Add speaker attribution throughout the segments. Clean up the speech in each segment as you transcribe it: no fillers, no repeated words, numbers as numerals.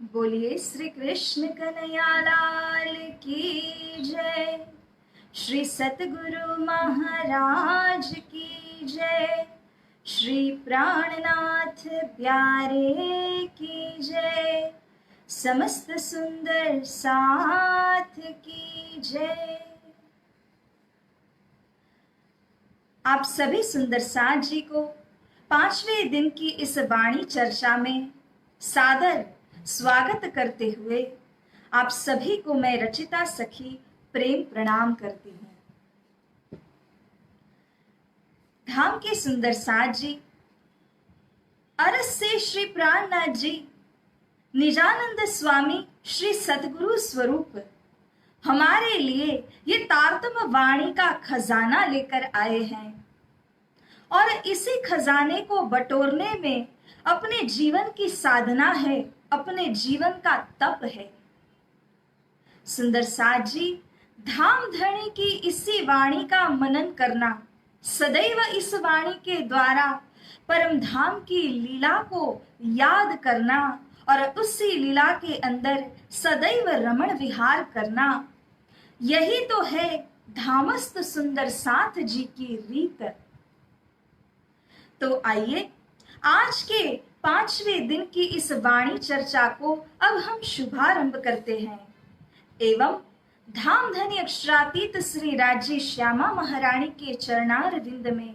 Speaker 1: बोलिए श्री कृष्ण कन्हैया लाल की जय। श्री सतगुरु महाराज की जय। श्री प्राणनाथ प्यारे की जय। समस्त सुंदर साथ की जय। आप सभी सुंदर साथ जी को पांचवें दिन की इस वाणी चर्चा में सादर स्वागत करते हुए आप सभी को मैं रचिता सखी प्रेम प्रणाम करती हूँ। धाम के सुंदर साथ जी, अरस से श्री प्राणनाथ जी निजानंद स्वामी श्री सतगुरु स्वरूप हमारे लिए ये तारतम वाणी का खजाना लेकर आए हैं और इसी खजाने को बटोरने में अपने जीवन की साधना है, अपने जीवन का तप है। सुंदर साथ जी, धाम धरणी की इसी वाणी का मनन करना, सदैव इस वाणी के द्वारा परम धाम की लीला को याद करना और उसी लीला के अंदर सदैव रमण विहार करना, यही तो है धामस्थ सुंदर साथ जी की रीत। तो आइए आज के पांचवें दिन की इस वाणी चर्चा को अब हम शुभारंभ करते हैं एवं धाम धनी अक्षरातीत श्री राज्य श्यामा महारानी के चरणार विंद में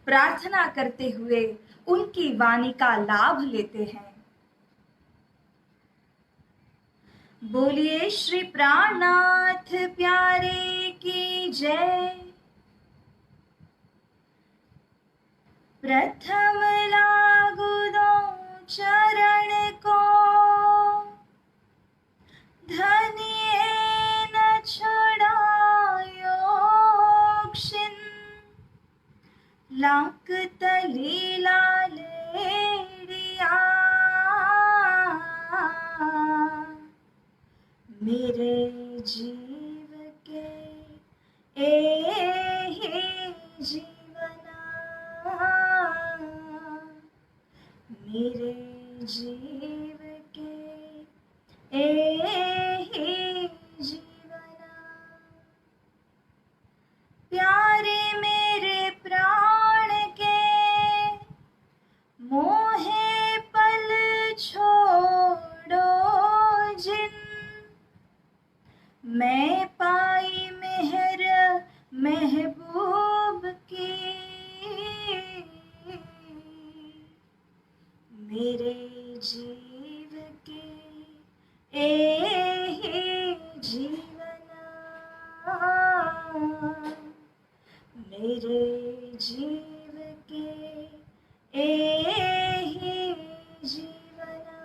Speaker 1: प्रार्थना करते हुए उनकी वाणी का लाभ लेते हैं। बोलिए श्री प्राणनाथ प्यारे की जय। प्रथम लागू दो चरण को, धनिये न छुड़ायो क्षिन, लाक तली लालेड़िया, मेरे जीव के एहि जीवना, मेरे जीव के एहि जीवना। प्यारे मेरे प्राण के मोहे पल छोड़ो जिन, मैं पाई मेहर महबूब की, मेरे जीव के एहि जीवना, मेरे जीव के एहि जीवना।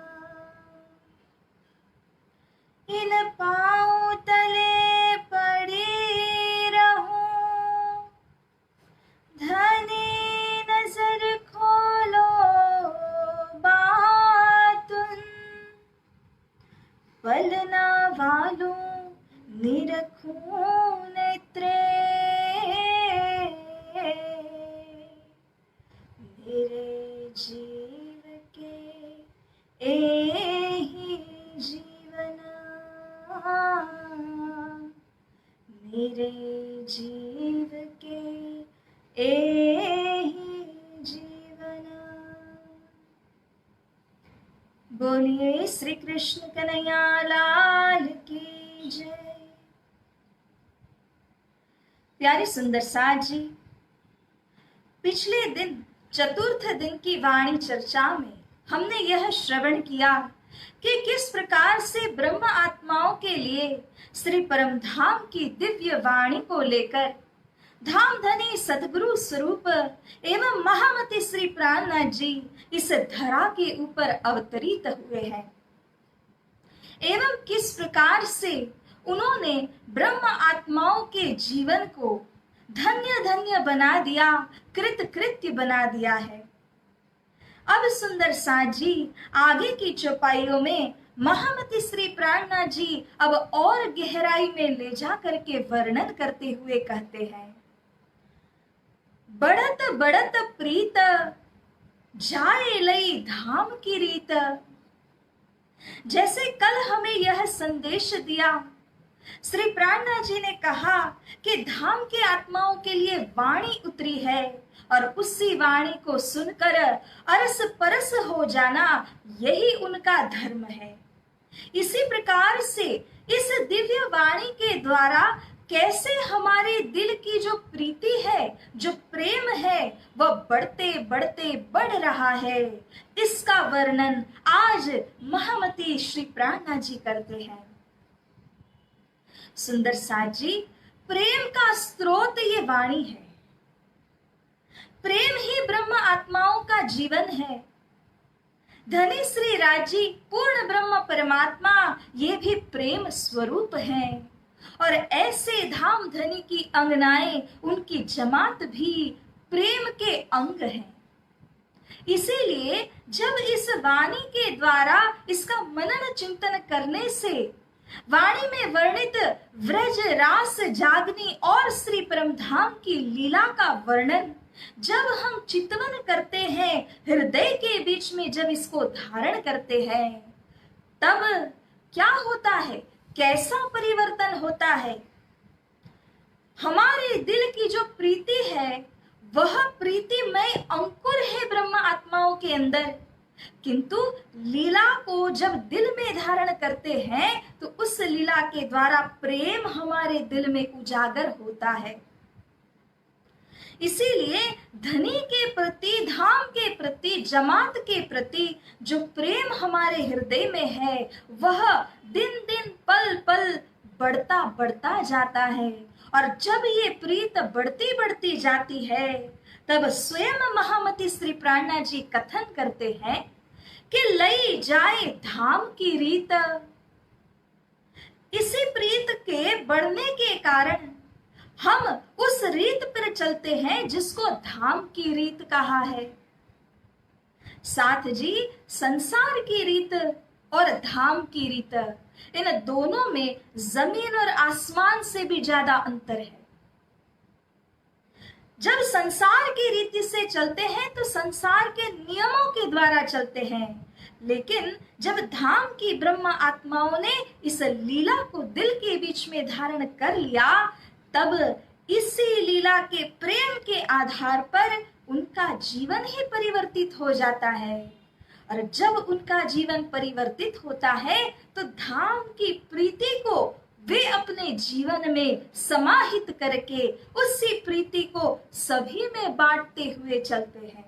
Speaker 1: इन पाँव तले पड़ी रहूं, धनी नजर खोलो बातुन, पलना वालू निरखूं नेत्रे, मेरे जीव के एहि जीवना, मेरे जीव के एहि जीवना। बोलिए श्री कृष्ण कन्हैया लाल की जय। प्यारे सुंदर साथ जी, पिछले दिन चतुर्थ दिन की वाणी चर्चा में हमने यह श्रवण किया कि किस प्रकार से ब्रह्म आत्माओं के लिए श्री परम धाम की दिव्य वाणी को लेकर धाम धनी सतगुरु स्वरूप एवं महामती श्री प्राणनाथ जी इस धरा के ऊपर अवतरित हुए हैं एवं किस प्रकार से उन्होंने ब्रह्म आत्माओं के जीवन को धन्य धन्य बना दिया, कृत कृत्य बना दिया है। अब सुंदर साथ जी आगे की चौपाइयों में महामती श्री प्राणनाथ जी अब और गहराई में ले जा करके वर्णन करते हुए कहते हैं, बढ़त बढ़त प्रीत जाए लई धाम की रीत, जैसे कल हमें यह संदेश दिया, श्री प्राणनाथ जी ने कहा कि धाम के आत्माओं के लिए वाणी उतरी है और उसी वाणी को सुनकर अरस परस हो जाना यही उनका धर्म है। इसी प्रकार से इस दिव्य वाणी के द्वारा कैसे हमारे दिल की जो प्रीति है, जो प्रेम है, वह बढ़ते बढ़ते बढ़ रहा है, इसका वर्णन आज महामती श्री प्राणनाथ जी करते हैं। सुंदर साथ जी, प्रेम का स्रोत ये वाणी है। प्रेम ही ब्रह्म आत्माओं का जीवन है। धनी श्री राजी पूर्ण ब्रह्म परमात्मा ये भी प्रेम स्वरूप हैं और ऐसे धाम धनी की अंगनाएं, उनकी जमात भी प्रेम के अंग हैं। इसीलिए जब इस वाणी के द्वारा इसका मनन चिंतन करने से वाणी में वर्णित व्रज रास जागनी और श्री परमधाम की लीला का वर्णन जब हम चिंतन करते हैं, हृदय के बीच में जब इसको धारण करते हैं, तब क्या होता है, कैसा परिवर्तन होता है। हमारे दिल की जो प्रीति है वह प्रीतिमय अंकुर है ब्रह्म आत्माओं के अंदर, किंतु लीला को जब दिल में धारण करते हैं तो उस लीला के द्वारा प्रेम हमारे दिल में उजागर होता है। इसीलिए धनी के प्रति, धाम के प्रति, जमात के प्रति जो प्रेम हमारे हृदय में है वह दिन दिन पल पल बढ़ता बढ़ता जाता है। और जब ये प्रीत बढ़ती बढ़ती जाती है तब स्वयं महामती श्री प्राणनाथ जी कथन करते हैं कि लई जाए धाम की रीत। इसी प्रीत के बढ़ने के कारण हम उस रीत पर चलते हैं जिसको धाम की रीत कहा है। साथ जी, संसार की रीत और धाम की रीत, इन दोनों में जमीन और आसमान से भी ज्यादा अंतर है। जब संसार की रीति से चलते हैं तो संसार के नियमों के द्वारा चलते हैं, लेकिन जब धाम की ब्रह्म आत्माओं ने इस लीला को दिल के बीच में धारण कर लिया, तब इसी लीला के प्रेम के आधार पर उनका जीवन ही परिवर्तित हो जाता है। और जब उनका जीवन परिवर्तित होता है तो धाम की प्रीति को वे अपने जीवन में समाहित करके उसी प्रीति को सभी में बांटते हुए चलते हैं।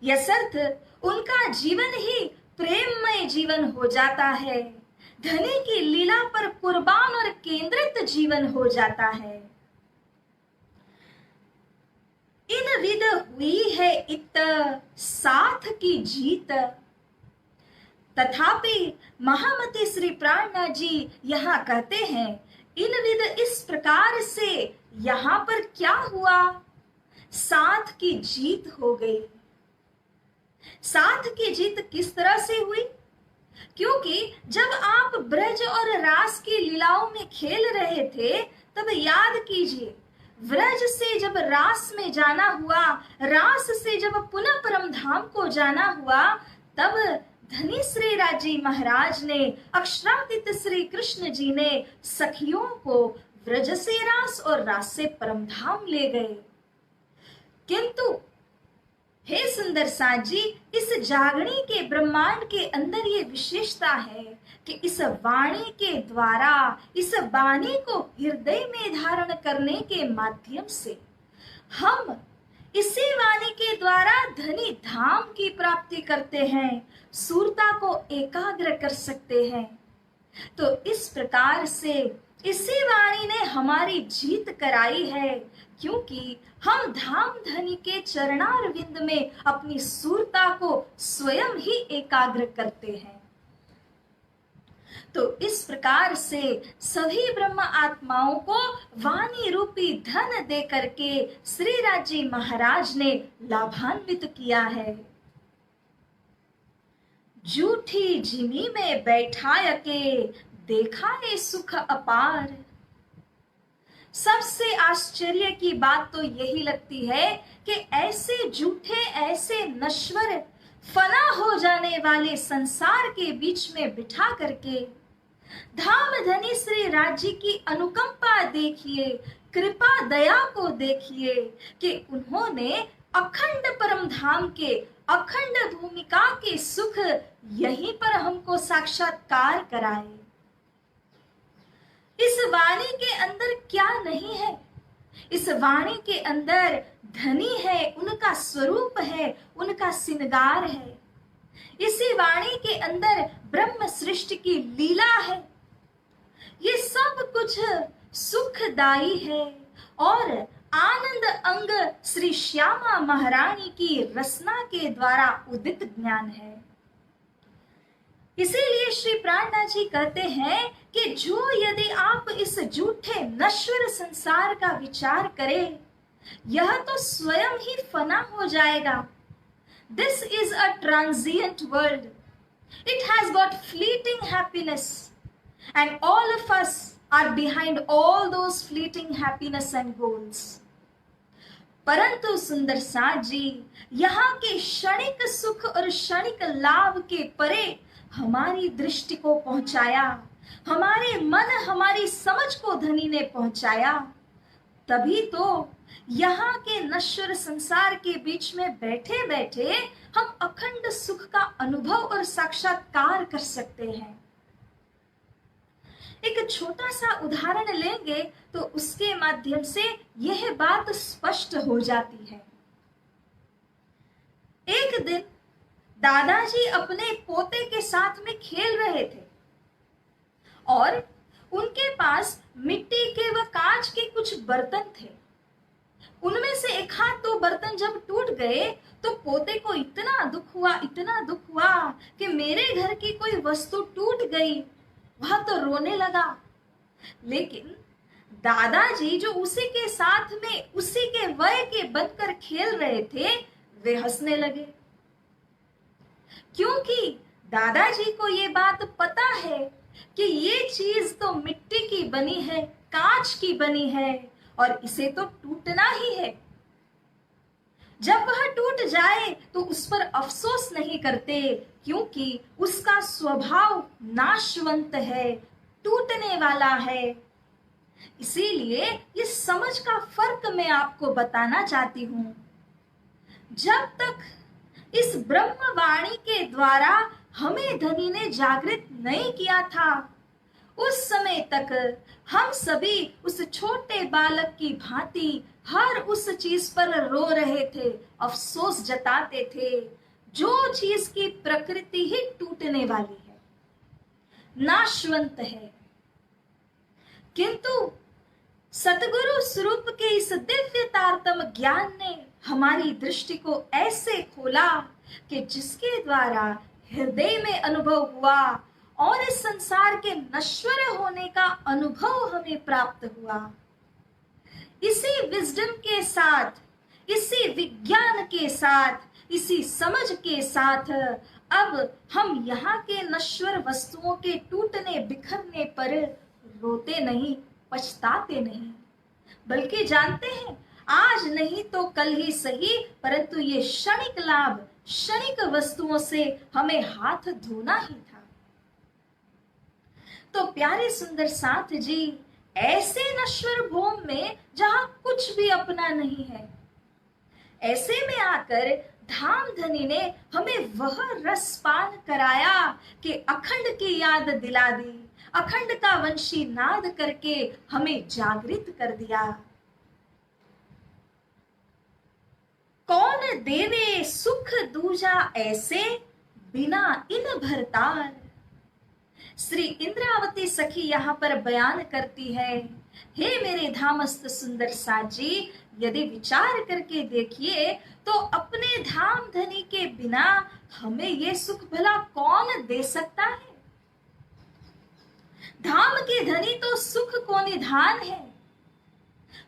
Speaker 1: यसर्थ उनका जीवन ही प्रेममय जीवन हो जाता है, धनी की लीला पर कुर्बान और केंद्रित जीवन हो जाता है। इन विद हुई है इत साथ की जीत। तथापि महामती श्री प्राणनाथ जी यहाँ कहते हैं, इन विद इस प्रकार से यहाँ पर क्या हुआ, साथ की जीत हो गई। साथ की जीत किस तरह से हुई? क्योंकि जब आप ब्रज और रास की लीलाओं में खेल रहे थे तब याद कीजिए, व्रज से जब रास में जाना हुआ, रास से जब पुनः परम धाम को जाना हुआ, तब धनी श्री राजी महाराज ने, अक्षरातीत श्री कृष्ण जी ने सखियों को व्रज से रास और रास से परम धाम ले गए। किंतु हे सुंदर साथ जी, इस जागणी के ब्रह्मांड के अंदर ये विशेषता है कि इस वाणी के द्वारा, इस वाणी को हृदय में धारण करने के माध्यम से हम इसी वाणी के द्वारा धनी धाम की प्राप्ति करते हैं, सूरता को एकाग्र कर सकते हैं। तो इस प्रकार से इसी वाणी ने हमारी जीत कराई है, क्योंकि हम धाम धनी के चरणारविंद में अपनी सूरता को स्वयं ही एकाग्र करते हैं। तो इस प्रकार से सभी ब्रह्म आत्माओं को वाणी रूपी धन दे करके श्री राजी महाराज ने लाभान्वित किया है। जूठी जिमी में बैठाय के देखा है सुख अपार। सबसे आश्चर्य की बात तो यही लगती है कि ऐसे झूठे, ऐसे नश्वर फना हो जाने वाले संसार के बीच में बिठा करके धाम धनी श्री राज्य की अनुकंपा देखिए, कृपा दया को देखिए कि उन्होंने अखंड परम धाम के अखंड भूमिका के सुख यहीं पर हमको साक्षात्कार कराए। इस वाणी के अंदर क्या नहीं है? इस वाणी के अंदर धनी है, उनका स्वरूप है, उनका श्रृंगार है। इसी वाणी के अंदर ब्रह्म सृष्टि की लीला है। ये सब कुछ सुखदाई है और आनंद अंग श्री श्यामा महारानी की रसना के द्वारा उदित ज्ञान है। इसीलिए श्री प्राणनाथ जी कहते हैं कि जो यदि आप इस झूठे नश्वर संसार का विचार करें, यह तो स्वयं ही फना हो जाएगा। This is a transient world. It has got fleeting happiness, and all of us are behind all those fleeting happiness and goals. परंतु सुंदर साथ जी यहाँ के क्षणिक सुख और क्षणिक लाभ के परे हमारी दृष्टि को पहुंचाया, हमारे मन हमारी समझ को धनी ने पहुंचाया। तभी तो यहाँ के नश्वर संसार के बीच में बैठे बैठे हम अखंड सुख का अनुभव और साक्षात्कार कर सकते हैं। एक छोटा सा उदाहरण लेंगे तो उसके माध्यम से यह बात स्पष्ट हो जाती है। एक दिन दादाजी अपने पोते के साथ में खेल रहे थे और उनके पास मिट्टी के व कांच के कुछ बर्तन थे। उनमें से एक हाथ दो बर्तन जब टूट गए तो पोते को इतना दुख हुआ कि मेरे घर की कोई वस्तु टूट गई। वह तो रोने लगा, लेकिन दादाजी जो उसी के साथ में उसी के वय के बनकर खेल रहे थे, वे हंसने लगे, क्योंकि दादाजी को ये बात पता है कि ये चीज तो मिट्टी की बनी है, कांच की बनी है और इसे तो टूटना ही है। जब वह टूट जाए तो उस पर अफसोस नहीं करते, क्योंकि उसका स्वभाव नाशवंत है, टूटने वाला है। इसीलिए इस समझ का फर्क मैं आपको बताना चाहती हूं। जब तक इस ब्रह्मवाणी के द्वारा हमें धनी ने जागृत नहीं किया था, उस समय तक हम सभी उस छोटे बालक की भांति हर उस चीज पर रो रहे थे, अफसोस जताते थे, जो चीज की प्रकृति ही टूटने वाली है, नाशवंत है। किंतु सतगुरु स्वरूप के इस दिव्य तारतम ज्ञान ने हमारी दृष्टि को ऐसे खोला कि जिसके द्वारा हृदय में अनुभव हुआ और इस संसार के नश्वर होने का अनुभव हमें प्राप्त हुआ। इसी विजडम के साथ, इसी विज्ञान के साथ, इसी समझ के साथ अब हम यहाँ के नश्वर वस्तुओं के टूटने बिखरने पर रोते नहीं, पछताते नहीं, बल्कि जानते हैं आज नहीं तो कल ही सही, परंतु ये क्षणिक लाभ, क्षणिक वस्तुओं से हमें हाथ धोना ही था। तो प्यारे सुंदर साथ जी, ऐसे नश्वर भूम में जहां कुछ भी अपना नहीं है, ऐसे में आकर धाम धनी ने हमें वह रसपान कराया कि अखंड की याद दिला दी, अखंड का वंशी नाद करके हमें जागृत कर दिया। कौन देवे सुख दूजा ऐसे, बिना इन भरतार। श्री इंद्रावती सखी यहाँ पर बयान करती है, हे मेरे धामस्थ सुंदर साजी, यदि विचार करके देखिए तो अपने धाम धनी के बिना हमें ये सुख भला कौन दे सकता है। धाम के धनी तो सुख को निधान है,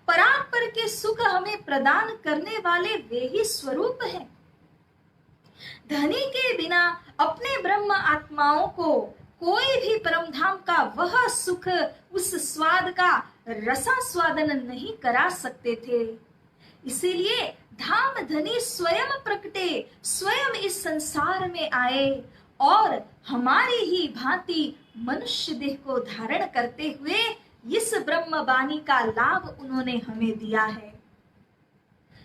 Speaker 1: परात्पर के सुख हमें प्रदान करने वाले वे ही स्वरूप हैं। धनी के बिना अपने ब्रह्म आत्माओं को कोई भी परम धाम का वह सुख, उस स्वाद का रसा स्वादन नहीं करा सकते थे। इसीलिए धाम धनी स्वयं प्रकटे, स्वयं इस संसार में आए और हमारी ही भांति मनुष्य देह को धारण करते हुए इस ब्रह्म वाणी का लाभ उन्होंने हमें दिया है।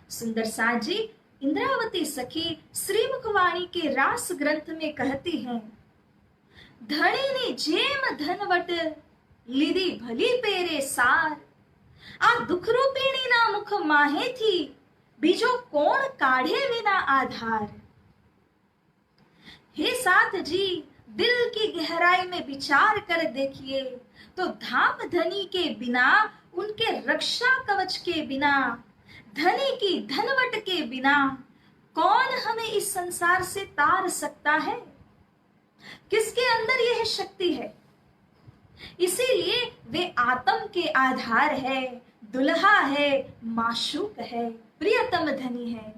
Speaker 1: सुंदर साज जी इंद्रावती सखी श्रीमुखवाणी के रास ग्रंथ में कहती हैं, धनी ने जेम धनवट લીધી ભલી પેરે સાર, આ દુઃખ રૂપિણી ના મુખ માહેથી બીજો કોણ કાઢે વિના આધાર। हे साथ जी, दिल की गहराई में विचार कर देखिए तो धाम धनी के बिना, उनके रक्षा कवच के बिना, धनी की धनवट के बिना कौन हमें इस संसार से तार सकता है? किसके अंदर यह शक्ति है? इसीलिए वे आत्म के आधार है, दुल्हा है, माशूक है, प्रियतम धनी है।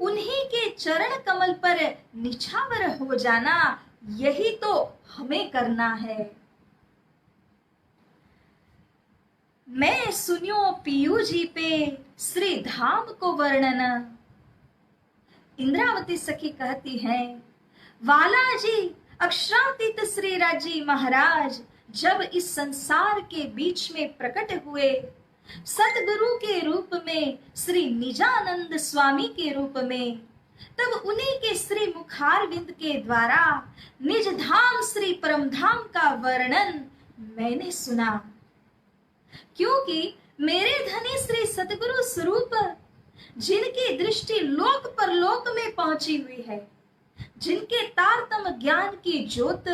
Speaker 1: उन्हीं के चरण कमल पर निछावर हो जाना, यही तो हमें करना है। मैं सुनियो पीयू जी पे श्री धाम को वर्णन। इंद्रावती सखी कहती है, वाला जी अक्षरातीत श्री राजी महाराज जब इस संसार के बीच में प्रकट हुए, सतगुरु के रूप में, श्री निजानंद स्वामी के रूप में, तब उन्हीं के श्री मुखारविंद के द्वारा निज धाम श्री परम धाम का वर्णन मैंने सुना। क्योंकि मेरे धनी श्री सतगुरु स्वरूप, जिनकी दृष्टि लोक परलोक में पहुंची हुई है, जिनके तारतम ज्ञान की ज्योत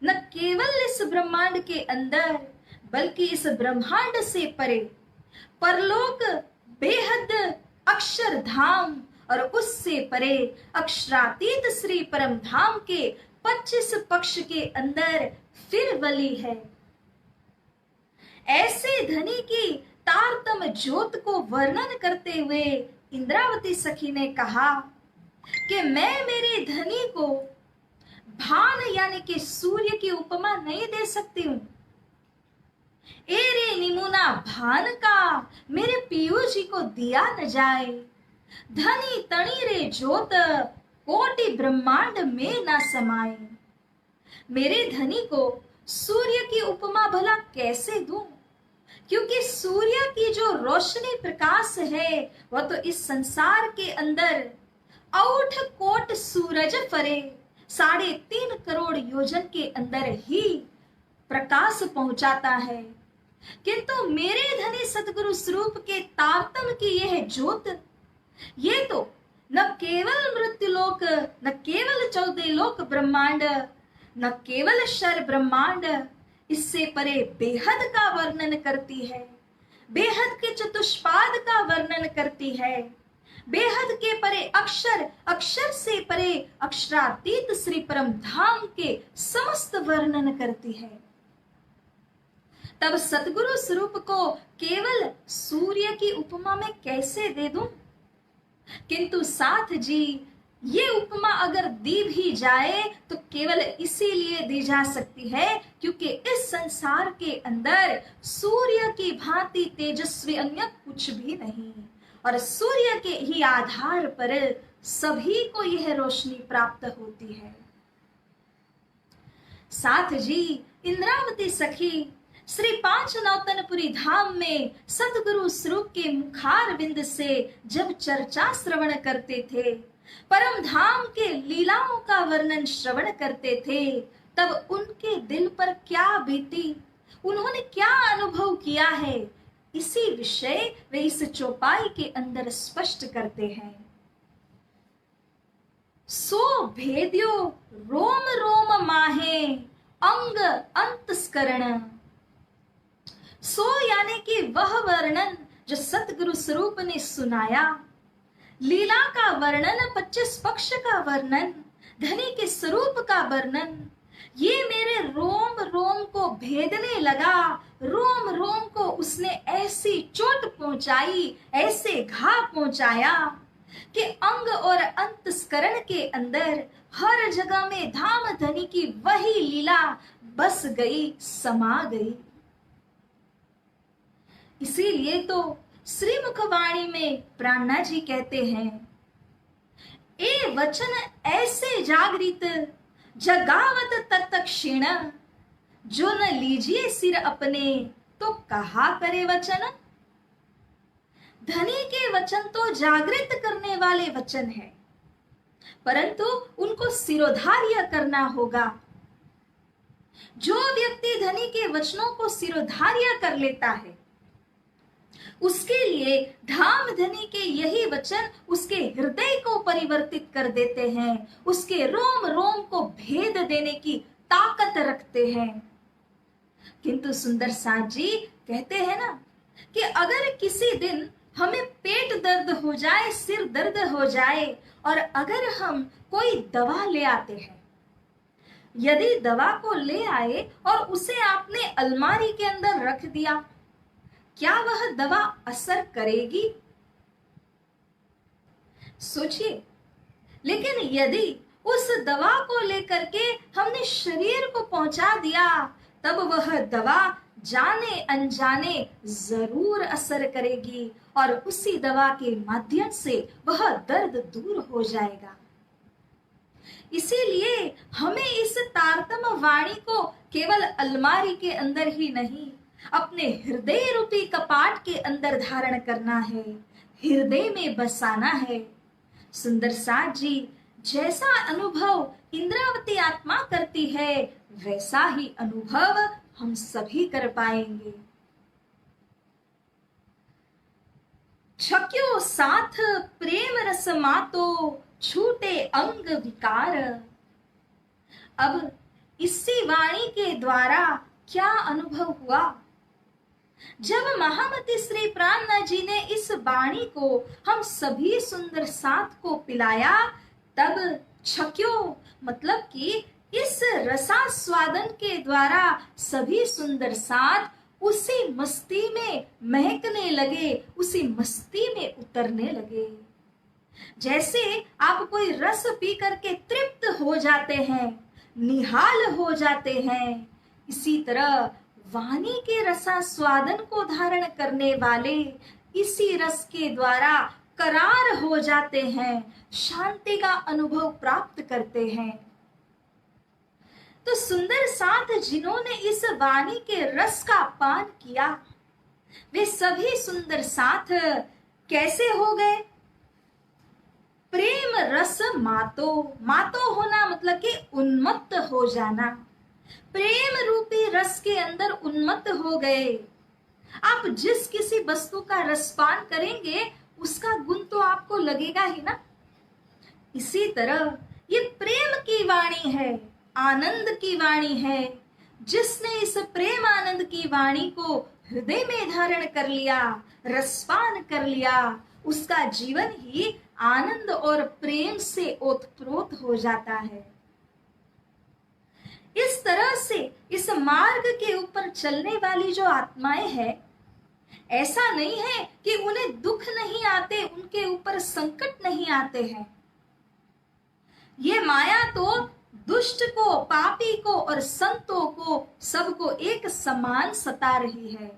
Speaker 1: न केवल इस ब्रह्मांड के अंदर बल्कि इस ब्रह्मांड से परे परलोक बेहद अक्षर धाम और उससे परे अक्षरातीत श्री परम धाम के 25 पक्ष के अंदर फिर बली है। ऐसे धनी की तारतम ज्योत को वर्णन करते हुए इंद्रावती सखी ने कहा कि मैं मेरे धनी को भान यानी कि सूर्य की उपमा नहीं दे सकती हूं। एरे निमुना भान का मेरे पीयू जी को दिया न जाए, धनी तणी रे ज्योत कोटि ब्रह्मांड में न समाए। मेरे धनी को सूर्य की उपमा भला कैसे दूं? क्योंकि सूर्य की जो रोशनी प्रकाश है वह तो इस संसार के अंदर औठ कोट सूरज फरे 3.5 करोड़ योजन के अंदर ही प्रकाश पहुंचाता है। किंतु मेरे धनी सतगुरु स्वरूप के तारतम की यह ज्योत, ये तो न केवल मृत्युलोक, न केवल 14 लोक ब्रह्मांड, न केवल शर ब्रह्मांड, इससे परे बेहद का वर्णन करती है, बेहद के चतुष्पाद का वर्णन करती है, बेहद के परे अक्षर, अक्षर से परे अक्षरातीत श्री परम धाम के समस्त वर्णन करती है। तब सतगुरु स्वरूप को केवल सूर्य की उपमा में कैसे दे दूं? किंतु साथ जी, ये उपमा अगर दी भी जाए तो केवल इसीलिए दी जा सकती है क्योंकि इस संसार के अंदर सूर्य की भांति तेजस्वी अन्य कुछ भी नहीं, और सूर्य के ही आधार पर सभी को यह रोशनी प्राप्त होती है। साथ जी, इंद्रावती सखी श्री पांच नौतनपुरी धाम में सतगुरु स्वरूप के मुखार बिंद से जब चर्चा श्रवण करते थे, परम धाम के लीलाओं का वर्णन श्रवण करते थे, तब उनके दिल पर क्या बीती, उन्होंने क्या अनुभव किया है, इसी विषय वे इस चौपाई के अंदर स्पष्ट करते हैं। सो भेद्यो रोम रोम माहे अंग अंतस्करण। सो यानी कि वह वर्णन जो सतगुरु स्वरूप ने सुनाया, लीला का वर्णन, 25 पक्ष का वर्णन, धनी के स्वरूप का वर्णन, ये मेरे रोम रोम को भेदने लगा। रोम रोम को उसने ऐसी चोट पहुंचाई, ऐसे घाव पहुंचाया कि अंग और अंतस्करण के अंदर हर जगह में धाम धनी की वही लीला बस गई, समा गई। इसीलिए तो श्रीमुखवाणी में प्राणनाथ जी कहते हैं, ए वचन ऐसे जागृत जगावत तत क्षीण, जो न लीजिए सिर अपने तो कहा करे वचन। धनी के वचन तो जागृत करने वाले वचन है, परंतु उनको सिरोधार्य करना होगा। जो व्यक्ति धनी के वचनों को सिरोधार्य कर लेता है, उसके लिए धाम धनी के यही वचन उसके हृदय को परिवर्तित कर देते हैं, उसके रोम रोम को भेद देने की ताकत रखते हैं। किंतु सुंदर साथ जी कहते हैं ना कि अगर किसी दिन हमें पेट दर्द हो जाए, सिर दर्द हो जाए, और अगर हम कोई दवा ले आते हैं, यदि दवा को ले आए और उसे आपने अलमारी के अंदर रख दिया, क्या वह दवा असर करेगी? सोचिए। लेकिन यदि उस दवा को लेकर के हमने शरीर को पहुंचा दिया, तब वह दवा जाने अनजाने जरूर असर करेगी और उसी दवा के माध्यम से वह दर्द दूर हो जाएगा। इसीलिए हमें इस तारतम वाणी को केवल अलमारी के अंदर ही नहीं, अपने हृदय रूपी कपाट के अंदर धारण करना है, हृदय में बसाना है। सुंदर साथ जी, जैसा अनुभव इंद्रावती आत्मा करती है, वैसा ही अनुभव हम सभी कर पाएंगे। छक्यो साथ प्रेम रस मातो, छूटे अंग विकार। अब इसी वाणी के द्वारा क्या अनुभव हुआ? जब महामती श्री प्राणनाथ जी ने इस वाणी को हम सभी सुंदर साथ को पिलाया, तब छक्यो मतलब कि इस रसास्वादन के द्वारा सभी सुंदर साथ उसी मस्ती में महकने लगे, उसी मस्ती में उतरने लगे। जैसे आप कोई रस पी करके तृप्त हो जाते हैं, निहाल हो जाते हैं, इसी तरह वाणी के रसास्वादन को धारण करने वाले इसी रस के द्वारा करार हो जाते हैं, शांति का अनुभव प्राप्त करते हैं। तो सुंदर साथ जिन्होंने इस वाणी के रस का पान किया, वे सभी सुंदर साथ कैसे हो गए? प्रेम रस मातो, मातो होना मतलब कि उन्मत्त हो जाना, प्रेम रूपी रस के अंदर उन्मत्त हो गए। आप जिस किसी वस्तु का रसपान करेंगे, उसका गुण तो आपको लगेगा ही ना। इसी तरह ये प्रेम की वाणी है, आनंद की वाणी है। जिसने इस प्रेम आनंद की वाणी को हृदय में धारण कर लिया, रसपान कर लिया, उसका जीवन ही आनंद और प्रेम से ओतप्रोत हो जाता है। इस तरह से इस मार्ग के ऊपर चलने वाली जो आत्माएं हैं, ऐसा नहीं है कि उन्हें दुख नहीं आते, उनके ऊपर संकट नहीं आते हैं। ये माया तो दुष्ट को, पापी को और संतों को, सबको एक समान सता रही है।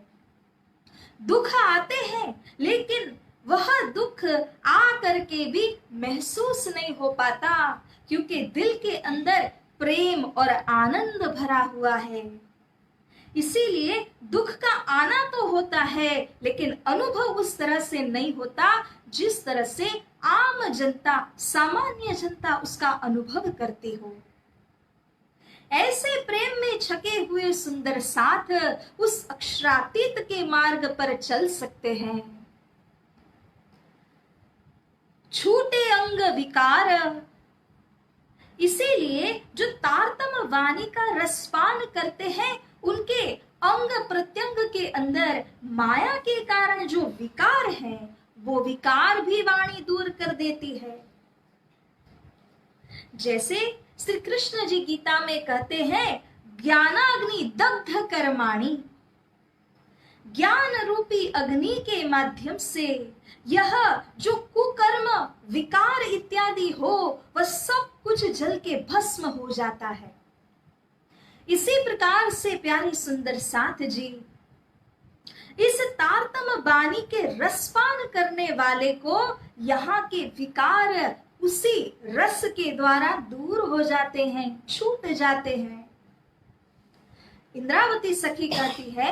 Speaker 1: दुख आते हैं, लेकिन वह दुख आ करके भी महसूस नहीं हो पाता, क्योंकि दिल के अंदर प्रेम और आनंद भरा हुआ है। इसीलिए दुख का आना तो होता है, लेकिन अनुभव उस तरह से नहीं होता जिस तरह से आम जनता, सामान्य जनता उसका अनुभव करती हो। ऐसे प्रेम में छके हुए सुंदर साथ उस अक्षरातीत के मार्ग पर चल सकते हैं। छूटे अंग विकार, इसीलिए जो तारतम वाणी का रसपान करते हैं, उनके अंग प्रत्यंग के अंदर माया के कारण जो विकार हैं, वो विकार भी वाणी दूर कर देती है। जैसे श्री कृष्ण जी गीता में कहते हैं, ज्ञानाग्नि दग्ध कर्माणि, ज्ञान रूपी अग्नि के माध्यम से यह जो कुकर्म, विकार इत्यादि हो, वह सब कुछ जल के भस्म हो जाता है। इसी प्रकार से प्यारी सुंदर साथ जी, इस तारतम बानी के रसपान करने वाले को यहाँ के विकार उसी रस के द्वारा दूर हो जाते हैं, छूट जाते हैं। इंद्रावती सखी कहती है,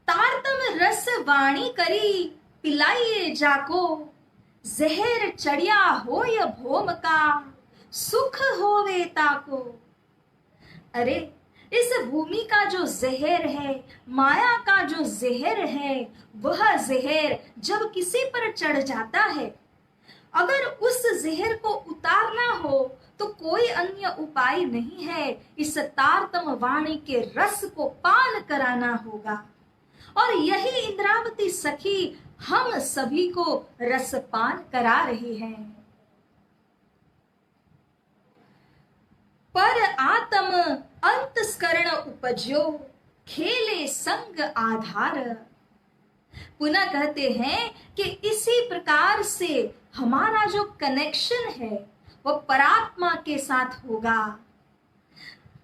Speaker 1: तारतम रस वाणी करी पिलाइए जाको, जहर चढ़िया हो या भोम का सुख होवे ताको। अरे इस भूमि का जो जहर है, माया का जो जहर है, वह जहर जब किसी पर चढ़ जाता है, अगर उस जहर को उतारना हो तो कोई अन्य उपाय नहीं है, इस तारतम वाणी के रस को पान कराना होगा। और यही इंद्रावती सखी हम सभी को रसपान करा रही है। पर आत्म अंतस्करण उपजो, खेले संग आधार। पुनः कहते हैं कि इसी प्रकार से हमारा जो कनेक्शन है वह परात्मा के साथ होगा।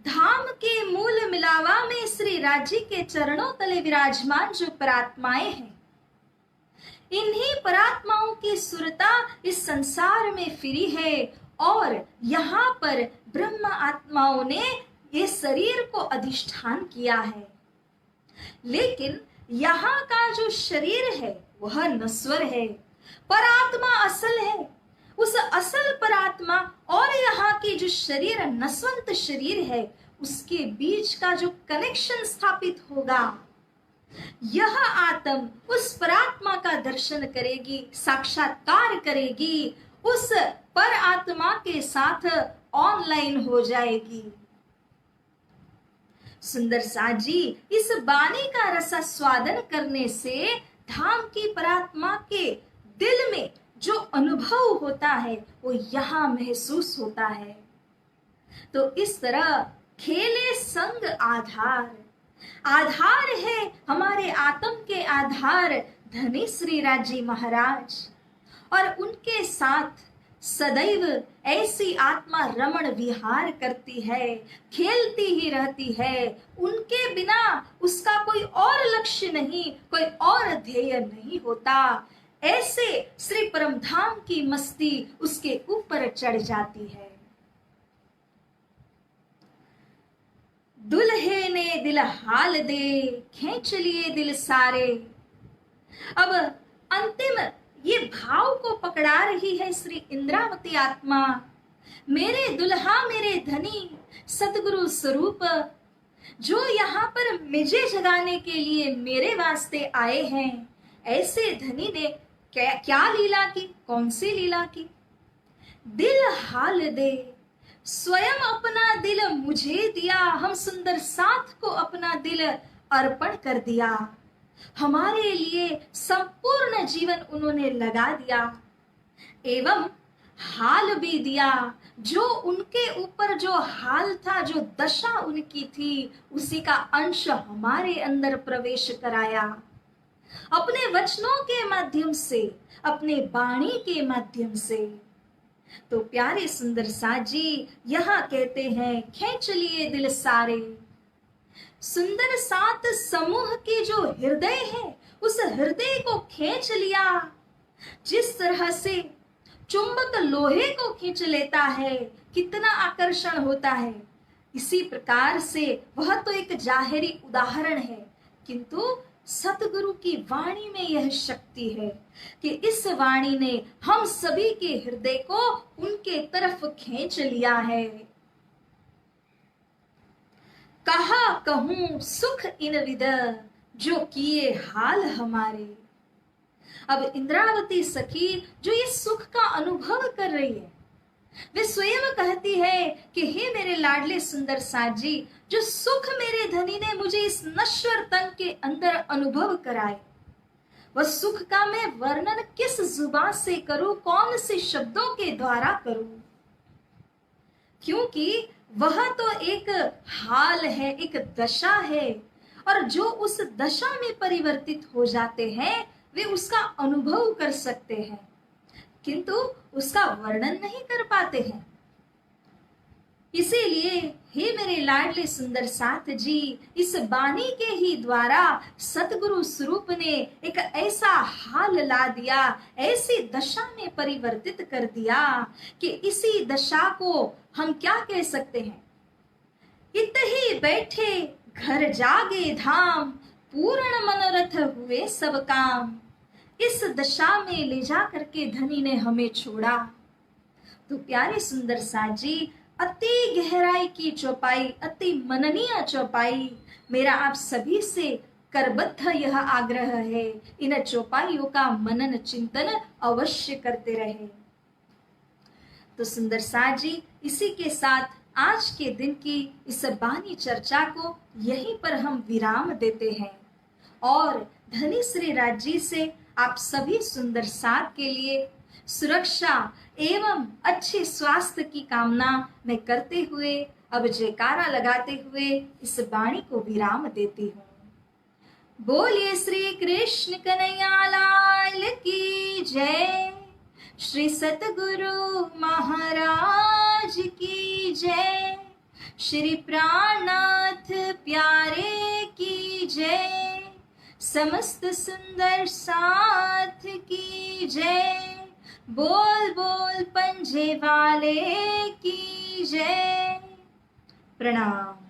Speaker 1: धाम के मूल मिलावा में श्री राजी के चरणों तले विराजमान जो परात्माएं हैं, इन्हीं परात्माओं की सुरता इस संसार में फिरी है और यहाँ पर ब्रह्म आत्माओं ने ये शरीर को अधिष्ठान किया है। लेकिन यहाँ का जो शरीर है वह नश्वर है, परात्मा असल है। उस असल परात्मा और यहाँ की जो शरीर नस्वंत शरीर है, उसके बीच का जो कनेक्शन स्थापित होगा, यह आत्म उस परात्मा का दर्शन करेगी, साक्षात्कार करेगी, उस पर आत्मा के साथ ऑनलाइन हो जाएगी। सुंदर साथ जी, इस बानी का रसास्वादन करने से धाम की परात्मा के दिल में जो अनुभव होता है वो यहाँ महसूस होता है। तो इस तरह खेले संग आधार, आधार है हमारे आत्म के आधार धनी श्री राजी महाराज, और उनके साथ सदैव ऐसी आत्मा रमण विहार करती है, खेलती ही रहती है। उनके बिना उसका कोई और लक्ष्य नहीं, कोई और ध्येय नहीं होता। ऐसे श्री परमधाम की मस्ती उसके ऊपर चढ़ जाती है। दुल्हे ने दिल हाल दे, खींच लिए दिल सारे। अब अंतिम ये भाव को पकड़ा रही है श्री इंद्रावती आत्मा। मेरे दुल्हा मेरे धनी सतगुरु स्वरूप, जो यहाँ पर मुझे जगाने के लिए मेरे वास्ते आए हैं, ऐसे धनी ने क्या लीला की, कौन सी लीला की? दिल हाल दे, स्वयं अपना दिल मुझे दिया। हम सुंदर साथ को अपना दिल अर्पण कर दिया, हमारे लिए संपूर्ण जीवन उन्होंने लगा दिया, एवं हाल भी दिया। जो उनके ऊपर जो हाल था, जो दशा उनकी थी, उसी का अंश हमारे अंदर प्रवेश कराया, अपने वचनों के माध्यम से, अपने वाणी के माध्यम से। तो प्यारे सुंदर साथ जी यहाँ कहते हैं, खींच लिए दिल सारे। सुंदर सात समूह के जो हृदय है, उस हृदय को खींच लिया। जिस तरह से चुंबक लोहे को खींच लेता है, कितना आकर्षण होता है, इसी प्रकार से वह तो एक जाहिरी उदाहरण है, किंतु सतगुरु की वाणी में यह शक्ति है कि इस वाणी ने हम सभी के हृदय को उनके तरफ खींच लिया है। कहा कहूं सुख इन विद, जो किए हाल हमारे। अब इंद्रावती सखी जो ये सुख का अनुभव कर रही है, वे स्वयं कहती है कि हे मेरे लाडले सुंदर साथ जी, जो सुख मेरे धनी ने मुझे इस नश्वर तन के अंदर अनुभव कराए, वह सुख का मैं वर्णन किस जुबान से करूं, कौन से शब्दों के द्वारा करूं, क्योंकि वह तो एक हाल है, एक दशा है, और जो उस दशा में परिवर्तित हो जाते हैं वे उसका अनुभव कर सकते हैं, किंतु उसका वर्णन नहीं कर पाते हैं। इसीलिए हे मेरे लाडले सुंदर साथ जी, इस बानी के ही द्वारा सतगुरु स्वरूप ने एक ऐसा हाल ला दिया, ऐसी दशा में परिवर्तित कर दिया कि इसी दशा को हम क्या कह सकते हैं। इत ही बैठे घर जागे धाम, पूर्ण मनोरथ हुए सब काम। इस दशा में ले जा करके धनी ने हमें छोड़ा। तो प्यारे सुंदर साथ जी, अति गहराई की चौपाई, अति मननीय चौपाई, मेरा आप सभी से करबद्ध यह आग्रह है, इन चौपाइयों का मनन चिंतन अवश्य करते रहे। तो सुंदर साथ जी, इसी के साथ आज के दिन की इस बानी चर्चा को यहीं पर हम विराम देते हैं और धनी श्री राज जी से आप सभी सुंदर साथ के लिए सुरक्षा एवं अच्छे स्वास्थ्य की कामना मैं करते हुए, अब जयकारा लगाते हुए इस वाणी को विराम देती हूँ। बोलिए श्री कृष्ण कन्हैया लाल की जय, श्री सतगुरु महाराज की जय, श्री प्राणनाथ प्यारे की जय, समस्त सुंदर साथ की जय, बोल बोल पंजे वाले की जय। प्रणाम।